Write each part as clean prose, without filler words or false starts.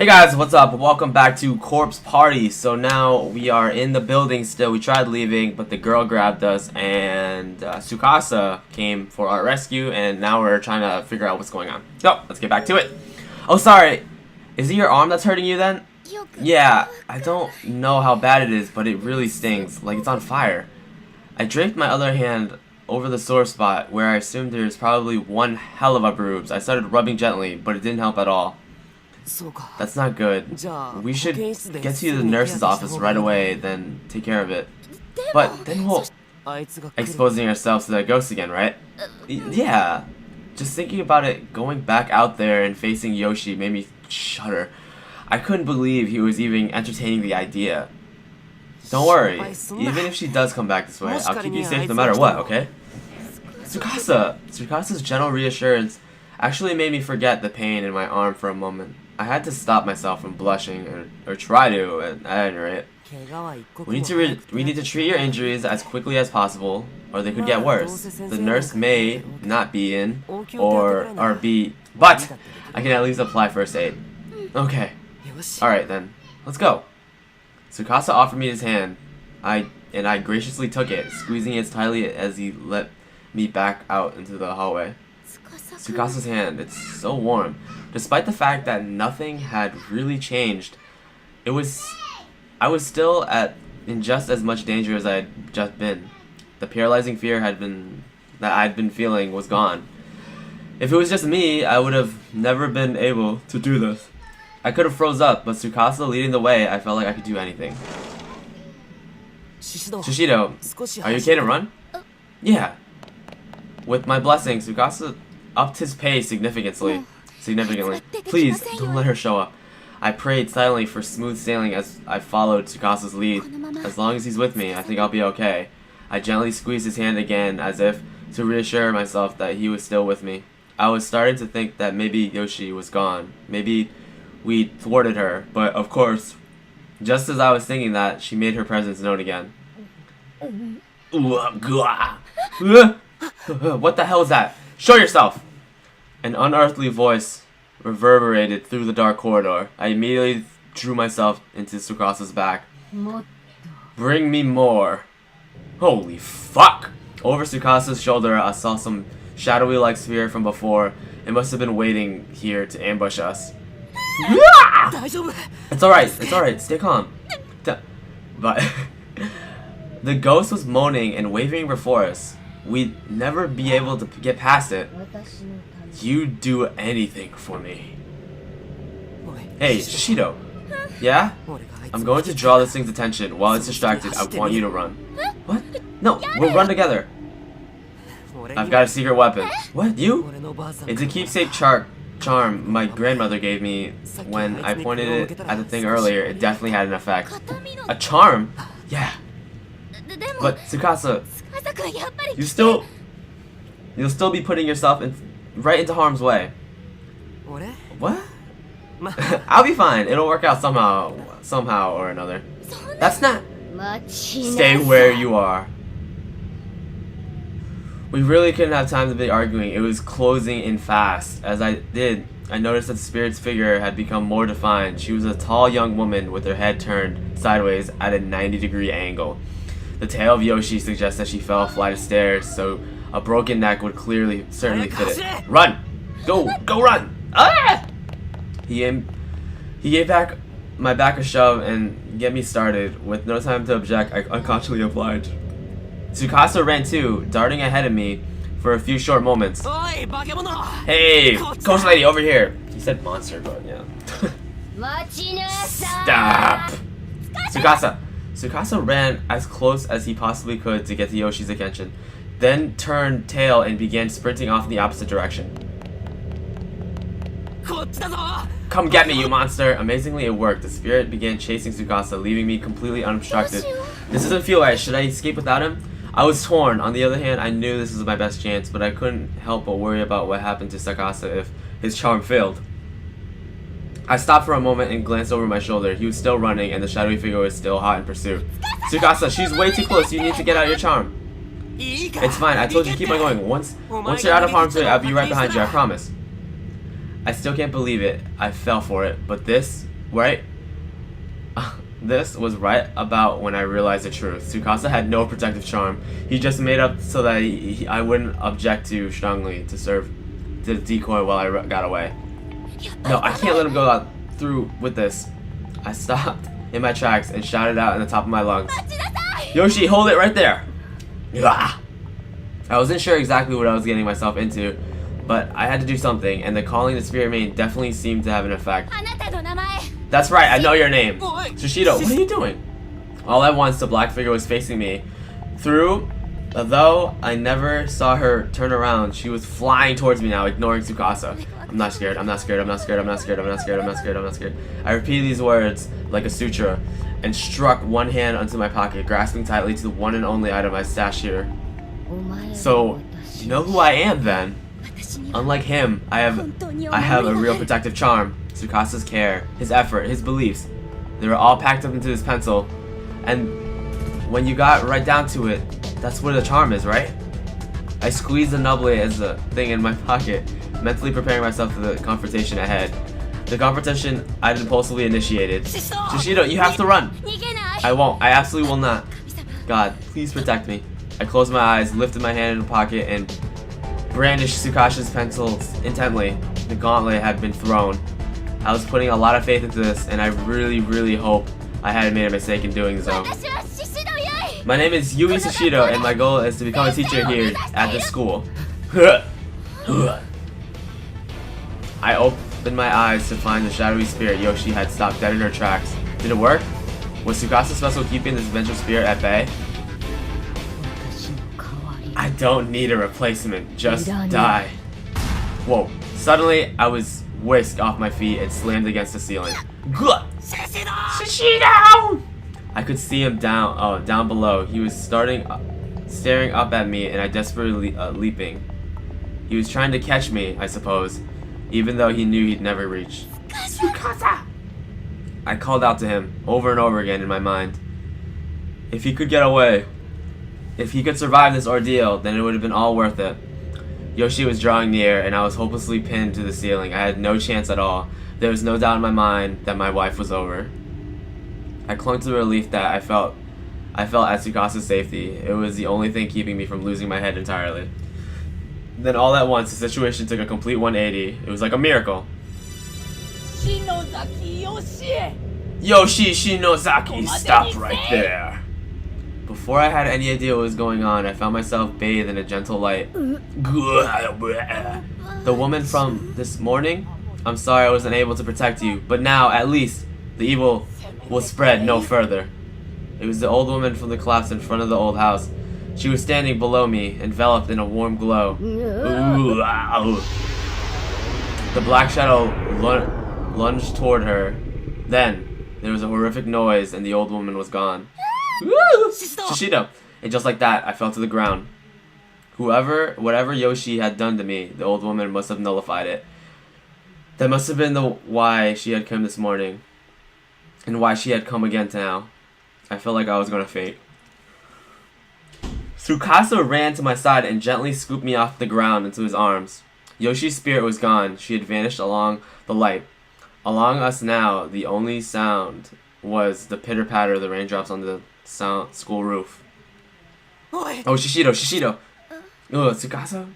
Hey guys, what's up? Welcome back to Corpse Party. So now we are in the building still. We tried leaving, but the girl grabbed us, and Tsukasa came for our rescue, and now we're trying to figure out what's going on. So, let's get back to it. Oh, sorry. Is it your arm that's hurting you then? Yeah, I don't know how bad it is, but it really stings, like it's on fire. I draped my other hand over the sore spot, where I assumed there's probably one hell of a bruise. I started rubbing gently, but it didn't help at all. That's not good. We should get to the nurse's office right away, then take care of it. But then we'll... Exposing ourselves to that ghost again, right? Yeah. Just thinking about it, going back out there and facing Yoshi made me shudder. I couldn't believe he was even entertaining the idea. Don't worry, even if she does come back this way, I'll keep you safe no matter what, okay? Tsukasa's gentle reassurance actually made me forget the pain in my arm for a moment. I had to stop myself from blushing, or try to, at any rate. We need to treat your injuries as quickly as possible, or they could get worse. The nurse may not be in, or be, but I can at least apply first aid. Okay. Alright then, let's go. Tsukasa offered me his hand, and I graciously took it, squeezing it as tightly as he let me back out into the hallway. Tsukasa's hand, it's so warm. Despite the fact that nothing had really changed, I was still in just as much danger as I had just been. The paralyzing fear that I'd been feeling was gone. If it was just me, I would have never been able to do this. I could have froze up, but Tsukasa leading the way, I felt like I could do anything. Shishido, are you okay to run? Yeah. With my blessing, Tsukasa upped his pace significantly. Please, don't let her show up. I prayed silently for smooth sailing as I followed Tsukasa's lead. As long as he's with me, I think I'll be okay. I gently squeezed his hand again, as if to reassure myself that he was still with me. I was starting to think that maybe Yoshi was gone. Maybe we thwarted her, but of course, just as I was thinking that, she made her presence known again. What the hell is that? Show yourself! An unearthly voice reverberated through the dark corridor. I immediately drew myself into Tsukasa's back. Bring me more. Holy fuck! Over Tsukasa's shoulder, I saw some shadowy-like sphere from before. It must have been waiting here to ambush us. It's alright, stay calm. But the ghost was moaning and waving before us. We'd never be able to get past it. You'd do anything for me. Hey, Shishido. Yeah? I'm going to draw this thing's attention. While it's distracted, I want you to run. What? No, we'll run together. I've got a secret weapon. What? You? It's a keepsake charm my grandmother gave me. When I pointed it at the thing earlier, it definitely had an effect. A charm? Yeah. But Tsukasa, you'll still be putting yourself right into harm's way. What? I'll be fine. It'll work out somehow or another. That's not... Stay where you are. We really couldn't have time to be arguing. It was closing in fast. As I did, I noticed that the spirit's figure had become more defined. She was a tall young woman with her head turned sideways at a 90-degree angle. The tail of Yoshi suggests that she fell a flight of stairs, so a broken neck would certainly fit it. Run! Go run! Ah! He gave my back a shove and get me started. With no time to object, I unconsciously obliged. Tsukasa ran too, darting ahead of me for a few short moments. Hey, ghost lady, over here! He said monster, but yeah. Stop! Tsukasa ran as close as he possibly could to get to Yoshi's attention, then turned tail and began sprinting off in the opposite direction. Come get me, you monster! Amazingly, it worked. The spirit began chasing Tsukasa, leaving me completely unobstructed. This doesn't feel right. Should I escape without him? I was torn. On the other hand, I knew this was my best chance, but I couldn't help but worry about what happened to Tsukasa if his charm failed. I stopped for a moment and glanced over my shoulder. He was still running, and the shadowy figure was still hot in pursuit. Tsukasa, she's way too close. You need to get out your charm. It's fine. I told you, keep on going. Once you're out of harm's way, I'll be right behind you. I promise. I still can't believe it. I fell for it, but this Right? This was right about when I realized the truth. Tsukasa had no protective charm. He just made up so that I wouldn't object too strongly to serve the decoy while I got away. No, I can't let him go out through with this. I stopped in my tracks and shouted out in the top of my lungs. Yoshi, hold it right there! I wasn't sure exactly what I was getting myself into, but I had to do something, and the calling the spirit main definitely seemed to have an effect. That's right, I know your name. Shishido, what are you doing? All at once, the black figure was facing me. Though I never saw her turn around, she was flying towards me now, ignoring Tsukasa. I'm not scared, I'm not scared, I'm not scared, I'm not scared, I'm not scared, I'm not scared, I'm not scared. I repeated these words like a sutra and struck one hand onto my pocket, grasping tightly to the one and only item I stashed here. So, you know who I am then? Unlike him, I have a real protective charm. Tsukasa's care, his effort, his beliefs, they were all packed up into this pencil. And when you got right down to it, that's where the charm is, right? I squeezed the nubbly as the thing in my pocket, mentally preparing myself for the confrontation ahead. The confrontation I'd impulsively initiated. Shishido, you have to run! I won't. I absolutely will not. God, please protect me. I closed my eyes, lifted my hand in the pocket, and brandished Tsukasa's pencils intently. The gauntlet had been thrown. I was putting a lot of faith into this, and I really hope I hadn't made a mistake in doing so. My name is Yui Shishido, and my goal is to become a teacher here at this school. I opened my eyes to find the shadowy spirit Yoshi had stopped dead in her tracks. Did it work? Was Tsukasa's vessel keeping this eventual spirit at bay? I don't need a replacement, just die. Whoa. Suddenly, I was whisked off my feet and slammed against the ceiling. Shishido! I could see him down below. He was staring up at me, and I desperately leaping. He was trying to catch me, I suppose, even though he knew he'd never reach. Tsukasa! I called out to him over and over again in my mind. If he could get away, if he could survive this ordeal, then it would have been all worth it. Yoshi was drawing near, and I was hopelessly pinned to the ceiling. I had no chance at all. There was no doubt in my mind that my life was over. I clung to the relief that I felt at Tsukasa's safety. It was the only thing keeping me from losing my head entirely. Then all at once, the situation took a complete 180. It was like a miracle. Yoshi Shinozaki, stop right there. Before I had any idea what was going on, I found myself bathed in a gentle light. The woman from this morning? I'm sorry I wasn't able to protect you, but now, at least, the evil will spread no further. It was the old woman from the collapse in front of the old house. She was standing below me, enveloped in a warm glow. The black shadow lunged toward her. Then, there was a horrific noise and the old woman was gone. Shishido! And just like that, I fell to the ground. Whatever Yoshi had done to me, the old woman must have nullified it. That must have been why she had come this morning. And why she had come again now. I felt like I was gonna faint. Tsukasa ran to my side and gently scooped me off the ground into his arms. Yoshi's spirit was gone. She had vanished along the light. Along us now, the only sound was the pitter-patter of the raindrops on the school roof. Oh, Shishido! Oh, Tsukasa?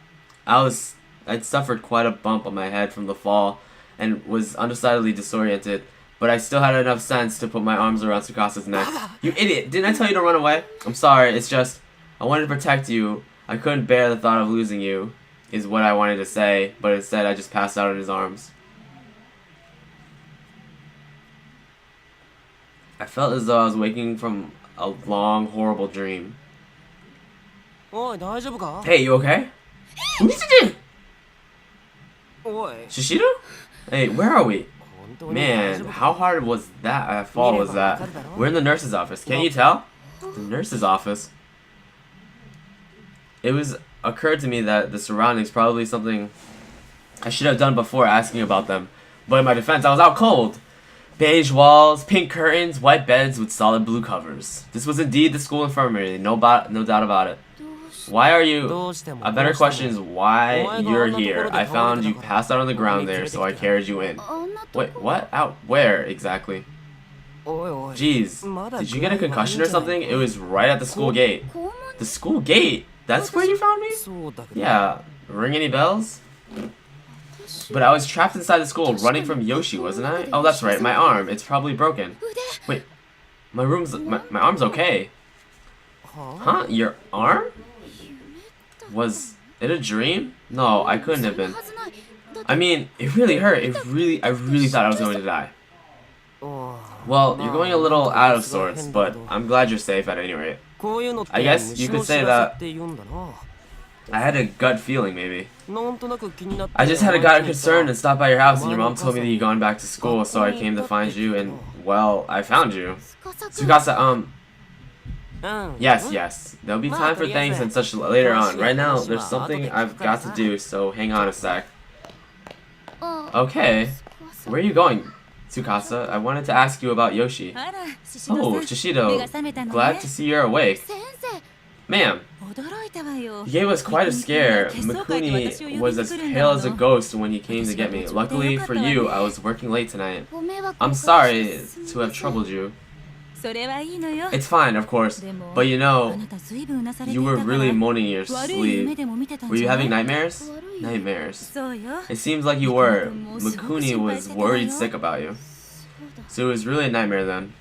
I'd suffered quite a bump on my head from the fall and was undecidedly disoriented, but I still had enough sense to put my arms around Tsukasa's neck. You idiot! Didn't I tell you to run away? I'm sorry, it's just, I wanted to protect you. I couldn't bear the thought of losing you, is what I wanted to say, but instead I just passed out in his arms. I felt as though I was waking from a long, horrible dream. Hey, you okay? Shishido? Hey, where are we? Man, how hard was that fall was that? We're in the nurse's office. Can't you tell? The nurse's office? It occurred to me that the surroundings probably something I should have done before asking about them. But in my defense, I was out cold. Beige walls, pink curtains, white beds with solid blue covers. This was indeed the school infirmary, no doubt about it. Why are you... A better question is why you're here. I found you passed out on the ground there, so I carried you in. Wait, what? Out where, exactly? Jeez, did you get a concussion or something? It was right at the school gate. The school gate? That's where you found me? Yeah. Ring any bells? But I was trapped inside the school, running from Yoshi, wasn't I? Oh, that's right, my arm. It's probably broken. Wait, my arm's okay. Huh? Your arm? Was it a dream? No, I couldn't have been. I mean, it really hurt. I really thought I was going to die. Well, you're going a little out of sorts, but I'm glad you're safe at any rate. I guess you could say that I had a gut feeling, maybe. I just had a gut concern and stopped by your house, and your mom told me that you'd gone back to school, so I came to find you, and, well, I found you. Tsukasa, Yes. There'll be time for things and such later on. Right now, there's something I've got to do, so hang on a sec. Okay. Where are you going, Tsukasa? I wanted to ask you about Yoshi. Oh, Shishido. Glad to see you're awake. Ma'am, you gave us quite a scare. Mikuni was as pale as a ghost when he came to get me. Luckily for you, I was working late tonight. I'm sorry to have troubled you. It's fine, of course, but you know, you were really moaning in your sleep. Were you having nightmares? Nightmares. It seems like you were. Mikuni was worried sick about you. So it was really a nightmare then.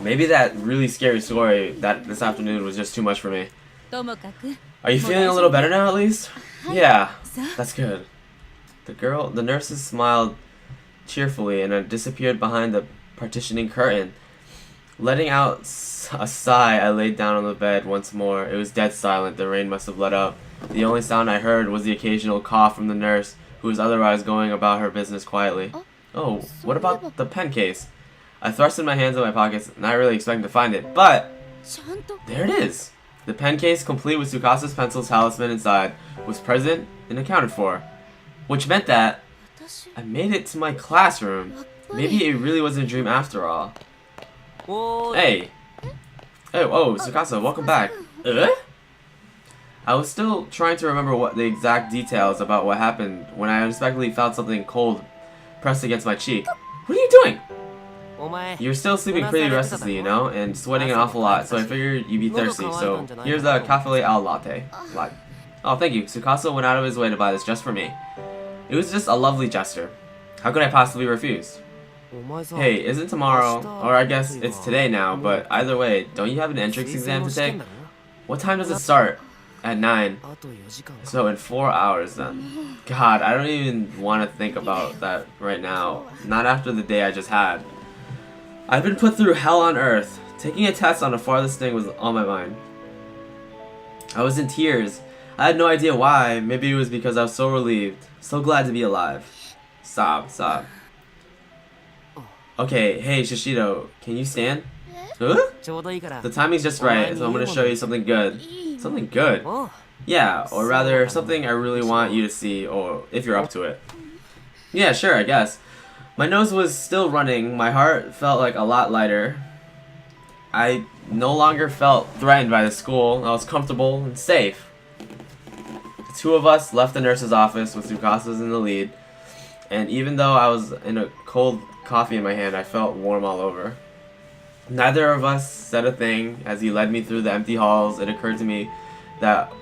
Maybe that really scary story that this afternoon was just too much for me. Are you feeling a little better now at least? Yeah, that's good. The nurses smiled cheerfully and disappeared behind the partitioning curtain. Letting out a sigh, I laid down on the bed once more. It was dead silent. The rain must have let up. The only sound I heard was the occasional cough from the nurse, who was otherwise going about her business quietly. Oh, what about the pen case? I thrust in my hands in my pockets, not really expecting to find it, but there it is. The pen case, complete with Tsukasa's pencil talisman inside, was present and accounted for, which meant that I made it to my classroom. Maybe it really wasn't a dream after all. Hey. Oh, Tsukasa, welcome back. I was still trying to remember what the exact details about what happened when I unexpectedly felt something cold pressed against my cheek. What are you doing? You're still sleeping pretty restlessly, you know, and sweating an awful lot, so I figured you'd be thirsty, so here's a cafe au latte. Oh, thank you. Tsukasa went out of his way to buy this just for me. It was just a lovely gesture. How could I possibly refuse? Hey, isn't tomorrow, or I guess it's today now, but either way, don't you have an entrance exam to take? What time does it start? At 9. So in 4 hours then. God, I don't even want to think about that right now. Not after the day I just had. I've been put through hell on earth. Taking a test on the farthest thing was on my mind. I was in tears. I had no idea why. Maybe it was because I was so relieved. So glad to be alive. Sob. Okay, hey Shishido, can you stand? Huh? The timing's just right, so I'm gonna show you something good. Something good? Yeah, or rather, something I really want you to see, or if you're up to it. Yeah, sure, I guess. My nose was still running, my heart felt like a lot lighter. I no longer felt threatened by the school, I was comfortable and safe. The two of us left the nurse's office with Tsukasa's in the lead, and even though I was in a cold coffee in my hand, I felt warm all over. Neither of us said a thing as he led me through the empty halls. It occurred to me that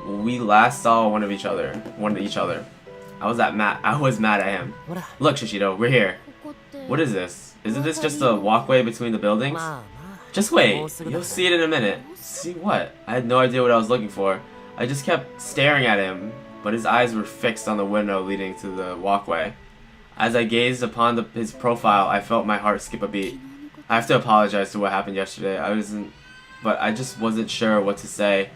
we last saw one of each other. I was mad at him. Look, Shishido, we're here. What is this? Isn't this just a walkway between the buildings? Just wait, you'll see it in a minute. See what? I had no idea what I was looking for. I just kept staring at him, but his eyes were fixed on the window leading to the walkway. As I gazed upon his profile, I felt my heart skip a beat. I have to apologize for what happened yesterday. But I just wasn't sure what to say.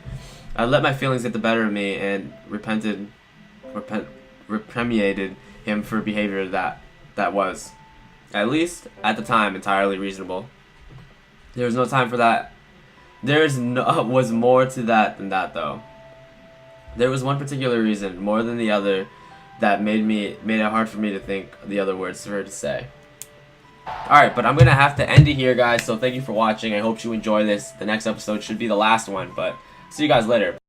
I let my feelings get the better of me and reprimated him for behavior that was, at least at the time, entirely reasonable. There was no time for that. Was more to that than that, though. There was one particular reason, more than the other, that made it hard for me to think the other words for her to say. Alright, but I'm going to have to end it here, guys, so thank you for watching. I hope you enjoy this. The next episode should be the last one, but See you guys later.